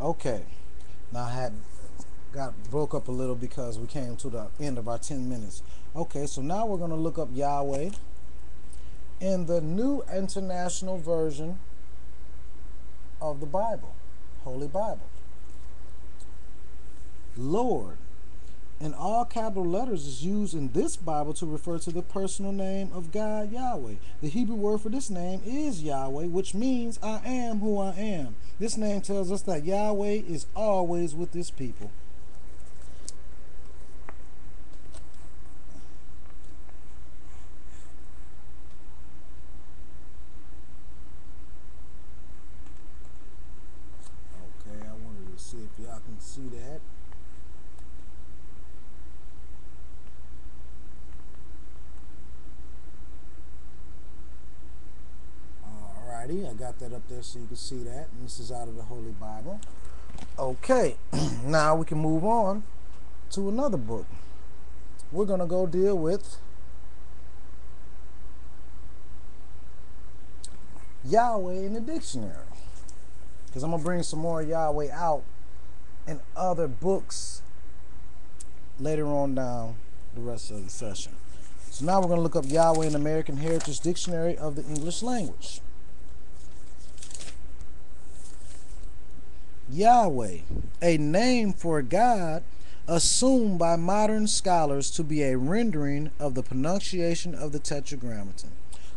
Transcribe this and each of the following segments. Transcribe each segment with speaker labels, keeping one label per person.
Speaker 1: Okay. Now I had got broke up a little because we came to the end of our 10 minutes. Okay, so now we're going to look up Yahweh in the New International Version of the Bible, Holy Bible. Lord, in all capital letters, is used in this Bible to refer to the personal name of God, Yahweh. The Hebrew word for this name is Yahweh, which means I am who I am. This name tells us that Yahweh is always with his people. Okay, I wanted to see if y'all can see that. Alrighty, I got that up there so you can see that. And this is out of the Holy Bible. Okay, now we can move on to another book. We're going to go deal with Yahweh in the dictionary, because I'm going to bring some more Yahweh out in other books later on down the rest of the session. So now we're going to look up Yahweh in American Heritage Dictionary of the English Language. Yahweh, a name for God assumed by modern scholars to be a rendering of the pronunciation of the Tetragrammaton.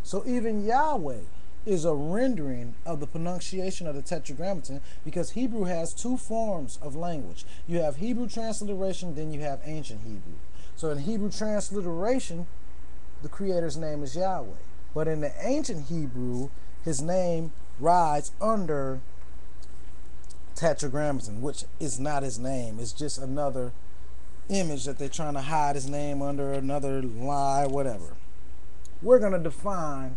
Speaker 1: So even Yahweh is a rendering of the pronunciation of the Tetragrammaton, because Hebrew has two forms of language. You have Hebrew transliteration, then you have ancient Hebrew. So in Hebrew transliteration, the Creator's name is Yahweh. But in the ancient Hebrew, his name rides under Tetragrammaton, which is not his name. It's just another image that they're trying to hide his name under, another lie, whatever. We're going to define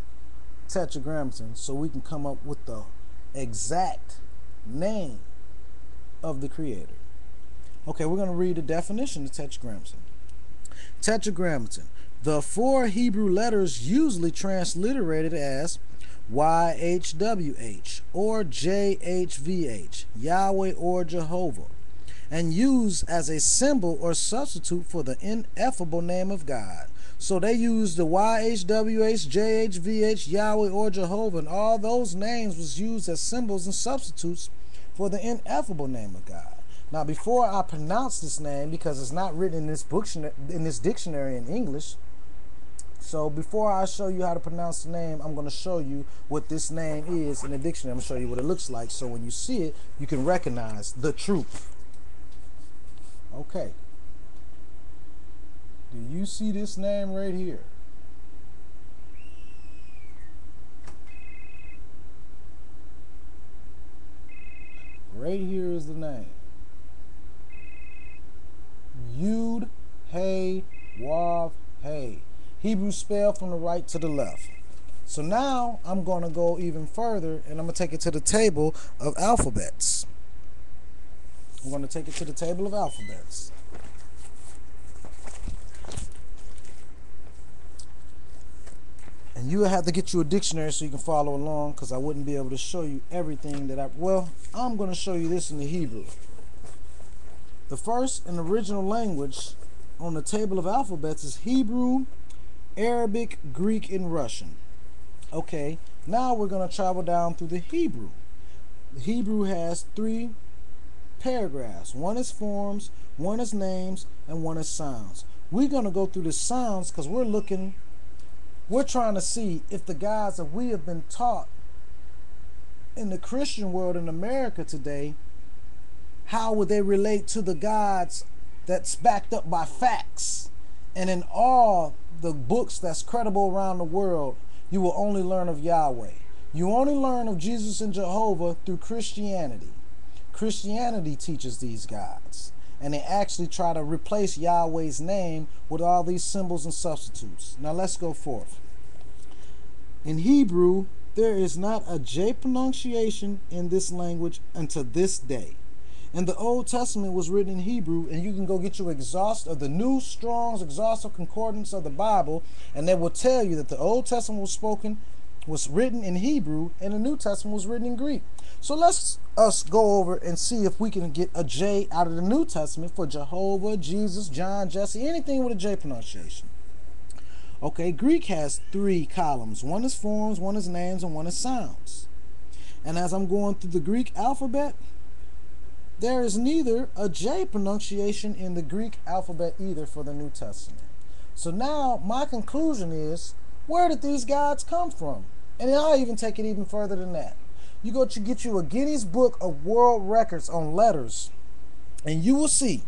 Speaker 1: Tetragrammaton so we can come up with the exact name of the Creator. Okay, we're going to read the definition of Tetragrammaton. Tetragrammaton, the four Hebrew letters usually transliterated as YHWH or JHVH, Yahweh or Jehovah, and used as a symbol or substitute for the ineffable name of God. So they used the YHWH, JHVH, Yahweh or Jehovah, and all those names was used as symbols and substitutes for the ineffable name of God. Now, before I pronounce this name, because it's not written in this dictionary in English, so before I show you how to pronounce the name, I'm going to show you what this name is in the dictionary. I'm going to show you what it looks like, so when you see it, you can recognize the truth. Okay. Do you see this name right here? Right here is the name. Yud, Hey, Wav, Hey. Hebrew spell from the right to the left. So now I'm going to go even further, and I'm going to take it to the table of alphabets. I'm going to take it to the table of alphabets. And you have to get you a dictionary so you can follow along, because I wouldn't be able to show you everything that I'm going to show you this in the Hebrew. The first and original language on the table of alphabets is Hebrew, Arabic, Greek, and Russian. Okay, now we're going to travel down through the Hebrew. The Hebrew has three paragraphs. One is forms, one is names, and one is sounds. We're going to go through the sounds because we're trying to see if the gods that we have been taught in the Christian world in America today, how would they relate to the gods that's backed up by facts? And in all the books that's credible around the world, you will only learn of Yahweh. You only learn of Jesus and Jehovah through Christianity. Christianity teaches these gods, and they actually try to replace Yahweh's name with all these symbols and substitutes. Now let's go forth. In Hebrew, there is not a J pronunciation in this language until this day. And the Old Testament was written in Hebrew, and you can go get your the New Strong's Exhaustive Concordance of the Bible, and they will tell you that the Old Testament was spoken was written in Hebrew and the New Testament was written in Greek. So let's us go over and see if we can get a J out of the New Testament for Jehovah, Jesus, John, Jesse, anything with a J pronunciation. Okay, Greek has 3 columns. One is forms, one is names, and one is sounds. And as I'm going through the Greek alphabet, there is neither a J pronunciation in the Greek alphabet either for the New Testament. So now my conclusion is, where did these gods come from? And I'll even take it even further than that. You go to get you a Guinness Book of World Records on letters, and you will see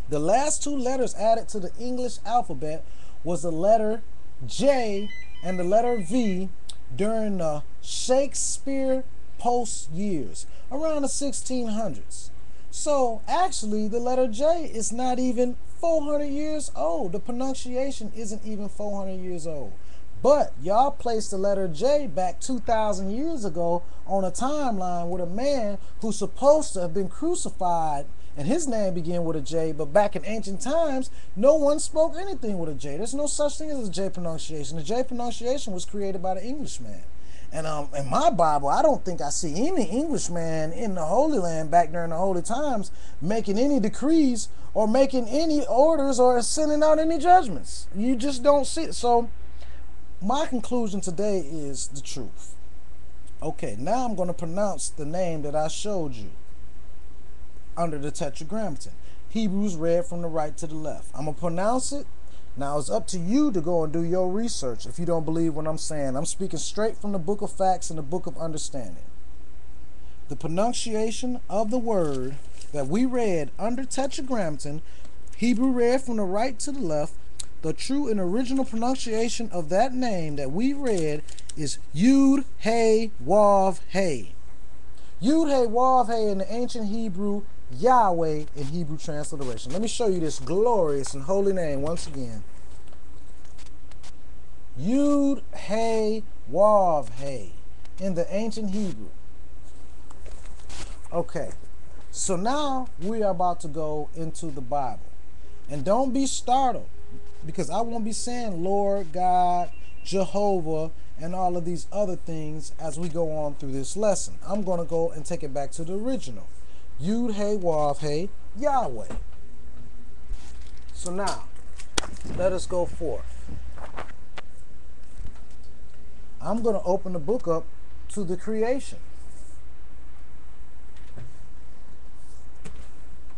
Speaker 1: the last 2 letters added to the English alphabet was the letter J and the letter V during the Shakespeare post years, around the 1600s. So actually the letter J is not even 400 years old. The pronunciation isn't even 400 years old. But y'all placed the letter J back 2,000 years ago on a timeline with a man who's supposed to have been crucified, and his name began with a J, but back in ancient times, no one spoke anything with a J. There's no such thing as a J pronunciation. The J pronunciation was created by the Englishman. And in my Bible, I don't think I see any Englishman in the Holy Land back during the Holy Times making any decrees or making any orders or sending out any judgments. You just don't see it. So my conclusion today is the truth. Okay, now I'm going to pronounce the name that I showed you under the Tetragrammaton. Hebrews read from the right to the left. I'm going to pronounce it. Now it's up to you to go and do your research if you don't believe what I'm saying. I'm speaking straight from the book of facts and the book of understanding. The pronunciation of the word that we read under Tetragrammaton, Hebrew read from the right to the left, the true and original pronunciation of that name that we read is Yud He Wav He. Yud He Wav He in the ancient Hebrew, Yahweh in Hebrew transliteration. Let me show you this glorious and holy name once again. Yud He Wav He in the ancient Hebrew. Okay, so now we are about to go into the Bible. And don't be startled, because I won't be saying Lord, God, Jehovah, and all of these other things as we go on through this lesson. I'm going to go and take it back to the original. Yud He Wav He, Yahweh. So now, let us go forth. I'm going to open the book up to the creation.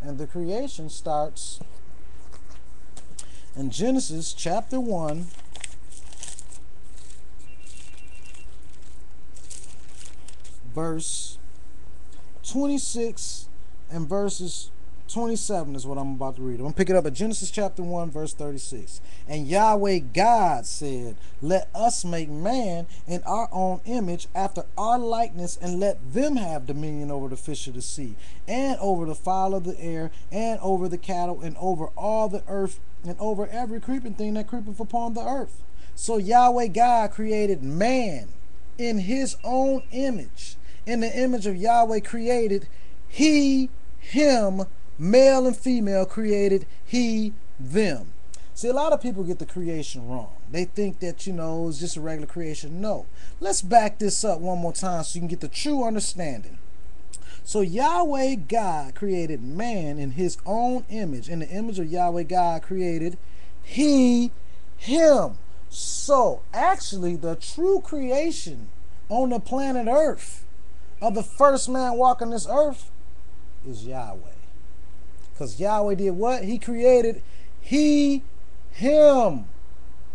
Speaker 1: And the creation starts in Genesis chapter 1, verse 26 and verses 27 is what I'm about to read. I'm going to pick it up at Genesis chapter 1, verse 36. And Yahweh God said, let us make man in our own image, after our likeness, and let them have dominion over the fish of the sea, and over the fowl of the air, and over the cattle, and over all the earth, and over every creeping thing that creepeth upon the earth. So Yahweh God created man in his own image. In the image of Yahweh created he, him, male and female created he, them. See, a lot of people get the creation wrong. They think that, it's just a regular creation. No. Let's back this up one more time so you can get the true understanding. So Yahweh God created man in his own image. In the image of Yahweh God created he, him. So actually the true creation on the planet Earth of the first man walking this earth is Yahweh. Because Yahweh did what? He created he, him.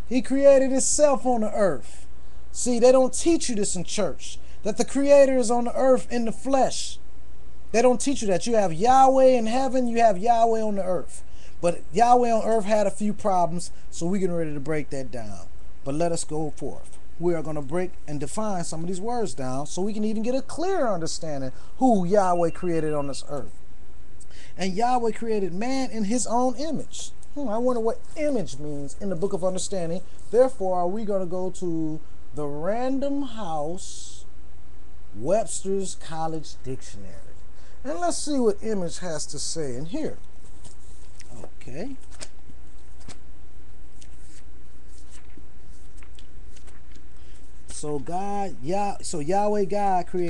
Speaker 1: He created himself on the earth. See, they don't teach you this in church, that the creator is on the earth in the flesh. They don't teach you that. You have Yahweh in heaven, you have Yahweh on the earth. But Yahweh on earth had a few problems, so we're getting ready to break that down. But let us go forth. We are going to break and define some of these words down so we can even get a clear understanding who Yahweh created on this earth. And Yahweh created man in his own image. I wonder what image means in the book of understanding. Therefore, are we going to go to the Random House Webster's College Dictionary. And let's see what image has to say in here. Okay. So Yahweh God created